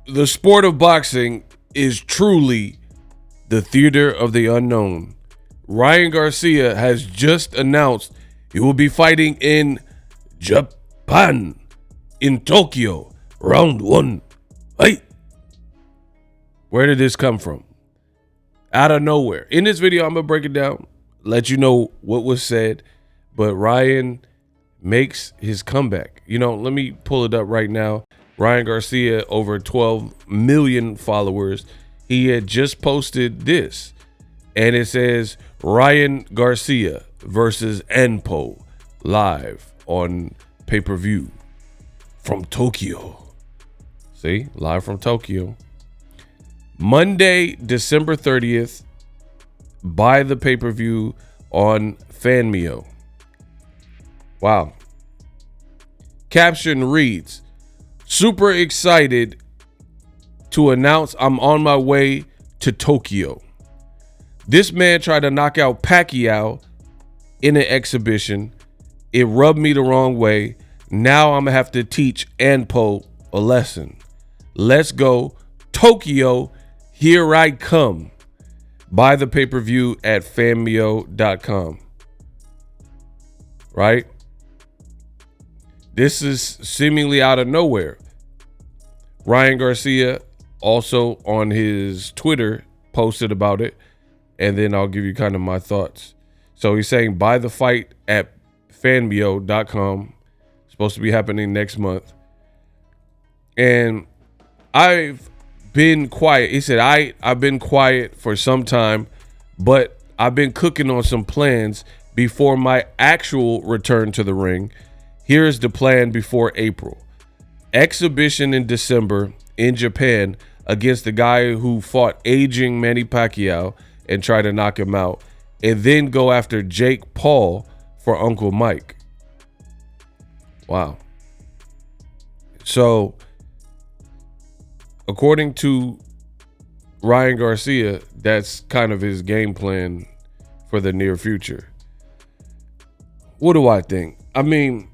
The sport of boxing is truly the theater of the unknown. Ryan Garcia has just announced he will be fighting in Japan, in Tokyo, round one. Hey, where did this come from? Out of nowhere. In this video, I'm going to break it down, let you know what was said, but Ryan makes his comeback. You know, let me pull it up right now. Ryan Garcia, over 12 million followers. He had just posted this, and it says Ryan Garcia versus Anpo live on pay-per-view from Tokyo. See, live from Tokyo. Monday, December 30th, buy the pay-per-view on Fanmio. Wow. Caption reads, super excited to announce I'm on my way to Tokyo. This man tried to knock out Pacquiao in an exhibition. It rubbed me the wrong way. Now I'm going to have to teach Anpo a lesson. Let's go. Tokyo, here I come. Buy the pay-per-view at fanmio.com. Right? This is seemingly out of nowhere. Ryan Garcia also on his Twitter posted about it, and then I'll give you kind of my thoughts. So he's saying buy the fight at fanmio.com. Supposed to be happening next month. And I've been quiet. He said, I've been quiet for some time, but I've been cooking on some plans before my actual return to the ring. Here's the plan before April. Exhibition in December in Japan against the guy who fought aging Manny Pacquiao and tried to knock him out, and then go after Jake Paul for Uncle Mike. Wow. So, according to Ryan Garcia, that's kind of his game plan for the near future. What do I think? I mean,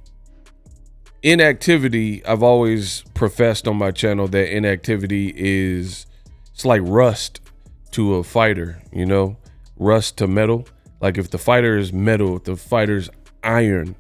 inactivity, I've always professed on my channel that inactivity is, it's like rust to a fighter, you know, rust to metal. Like if the fighter is metal, if the fighter's iron,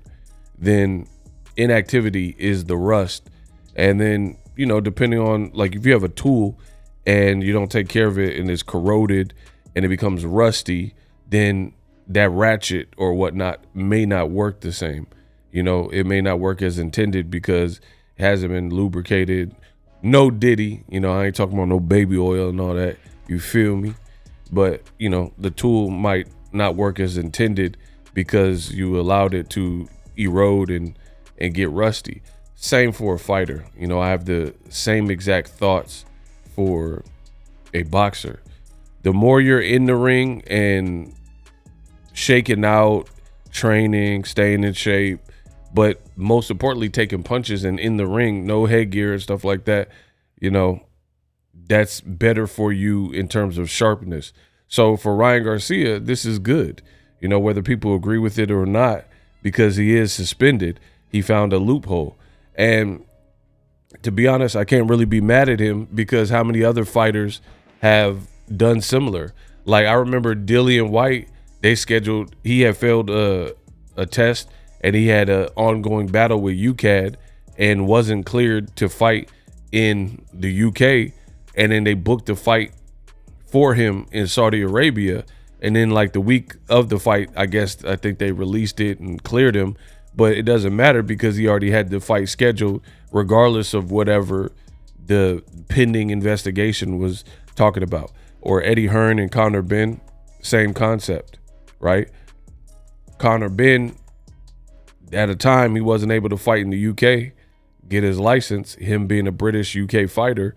then inactivity is the rust. And then, you know, depending on, like, if you have a tool and you don't take care of it and it's corroded and it becomes rusty, then that ratchet or whatnot may not work the same. You know, it may not work as intended because it hasn't been lubricated. No diddy, you know, I ain't talking about no baby oil and all that. You feel me? But, you know, the tool might not work as intended because you allowed it to erode and get rusty. Same for a fighter. You know, I have the same exact thoughts for a boxer. The more you're in the ring and shaking out, training, staying in shape, but most importantly, taking punches and in the ring, no headgear and stuff like that, you know, that's better for you in terms of sharpness. So for Ryan Garcia, this is good, you know, whether people agree with it or not, because he is suspended, he found a loophole. And to be honest, I can't really be mad at him because how many other fighters have done similar? Like I remember Dillian White, he had failed a test and he had an ongoing battle with UCAD and wasn't cleared to fight in the UK. And then they booked the fight for him in Saudi Arabia. And then like the week of the fight, I think they released it and cleared him. But it doesn't matter because he already had the fight scheduled regardless of whatever the pending investigation was talking about. Or Eddie Hearn and Conor Benn, same concept, right? Conor Benn, at a time he wasn't able to fight in the UK, get his license. Him being a British UK fighter,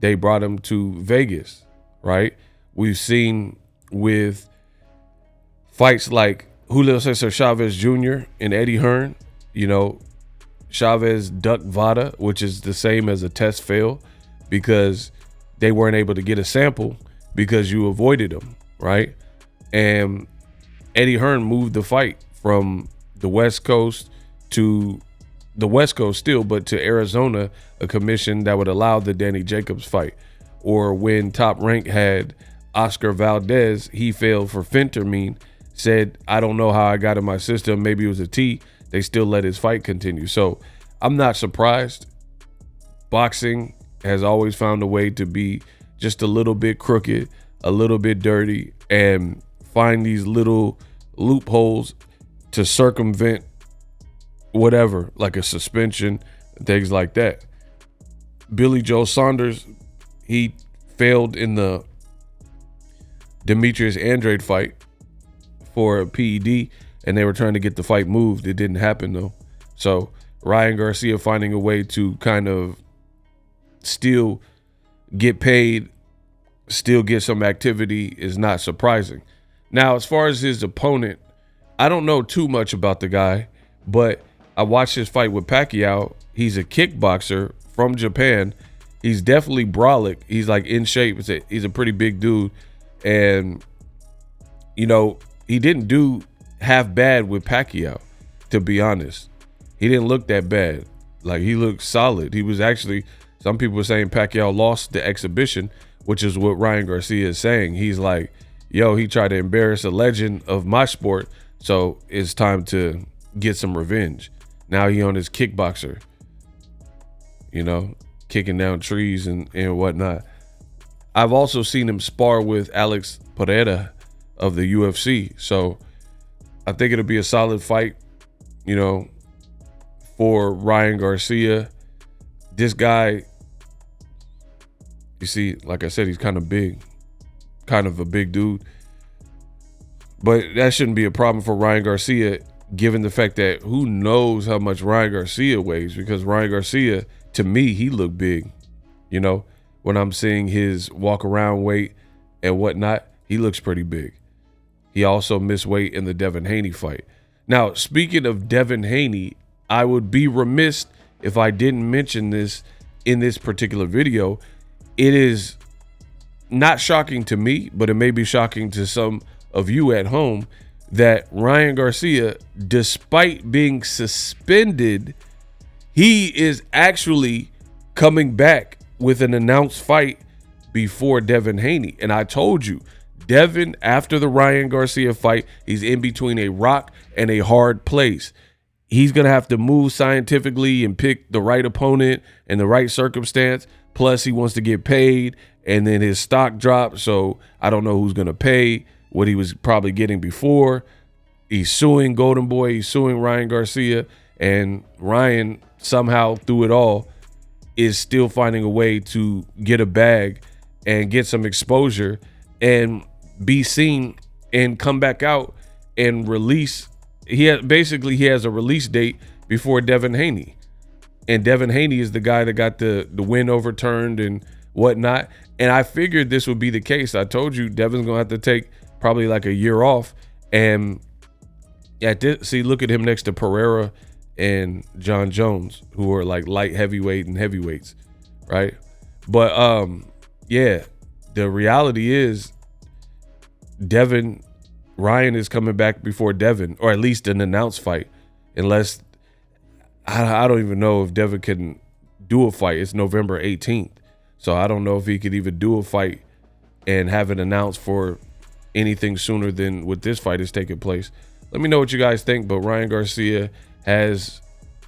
they brought him to Vegas, right? We've seen with fights like Julio Cesar Chavez Jr. and Eddie Hearn, you know, Chavez ducked VADA, which is the same as a test fail because they weren't able to get a sample because you avoided them, right? And Eddie Hearn moved the fight from the West Coast to the West Coast still, but to Arizona, a commission that would allow the Danny Jacobs fight. Or when Top Rank had Oscar Valdez, he failed for phentermine, said, I don't know how I got in my system, maybe it was a T. They still let his fight continue. So I'm not surprised. Boxing has always found a way to be just a little bit crooked, a little bit dirty, and find these little loopholes to circumvent whatever, like a suspension, things like that. Billy Joe Saunders, he failed in the Demetrius Andrade fight for a PED, and they were trying to get the fight moved. It didn't happen though. So Ryan Garcia finding a way to kind of still get paid, still get some activity is not surprising. Now, as far as his opponent, I don't know too much about the guy, but I watched his fight with Pacquiao. He's a kickboxer from Japan. He's definitely brolic. He's like in shape. He's a pretty big dude. And, you know, he didn't do half bad with Pacquiao, to be honest. He didn't look that bad. Like, he looked solid. He was actually, some people were saying Pacquiao lost the exhibition, which is what Ryan Garcia is saying. He's like, yo, he tried to embarrass a legend of my sport, so it's time to get some revenge. Now he on his kickboxer, you know, kicking down trees and whatnot. I've also seen him spar with Alex Pereira of the UFC, so I think it'll be a solid fight, you know, for Ryan Garcia. This guy, you see, like I said, he's kind of big, kind of a big dude. But that shouldn't be a problem for Ryan Garcia, given the fact that who knows how much Ryan Garcia weighs, because Ryan Garcia, to me, he looked big. You know, when I'm seeing his walk around weight and whatnot, he looks pretty big. He also missed weight in the Devin Haney fight. Now, speaking of Devin Haney, I would be remiss if I didn't mention this in this particular video. It is not shocking to me, but it may be shocking to some of you at home that Ryan Garcia, despite being suspended, he is actually coming back with an announced fight before Devin Haney. And I told you, Devin, after the Ryan Garcia fight, he's in between a rock and a hard place. He's going to have to move scientifically and pick the right opponent and the right circumstance. Plus, he wants to get paid, and then his stock dropped, so I don't know who's going to pay what he was probably getting before. He's suing Golden Boy. He's suing Ryan Garcia, and Ryan, somehow through it all, is still finding a way to get a bag and get some exposure and be seen and come back out and release. He has a release date before Devin Haney. And Devin Haney is the guy that got the win overturned and whatnot. And I figured this would be the case. I told you Devin's gonna have to take probably like a year off. And see, look at him next to Pereira and John Jones, who are like light heavyweight and heavyweights, right? But yeah, the reality is Ryan is coming back before Devin, or at least an announced fight, unless I don't even know if Devin can do a fight. It's November 18th. So I don't know if he could even do a fight and have it announced for anything sooner than what this fight is taking place. Let me know what you guys think, but Ryan Garcia has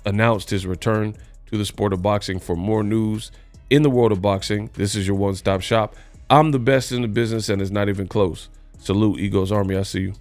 announced his return to the sport of boxing. For more news in the world of boxing, this is your one-stop shop. I'm the best in the business, and it's not even close. Salute, Eagles Army. I see you.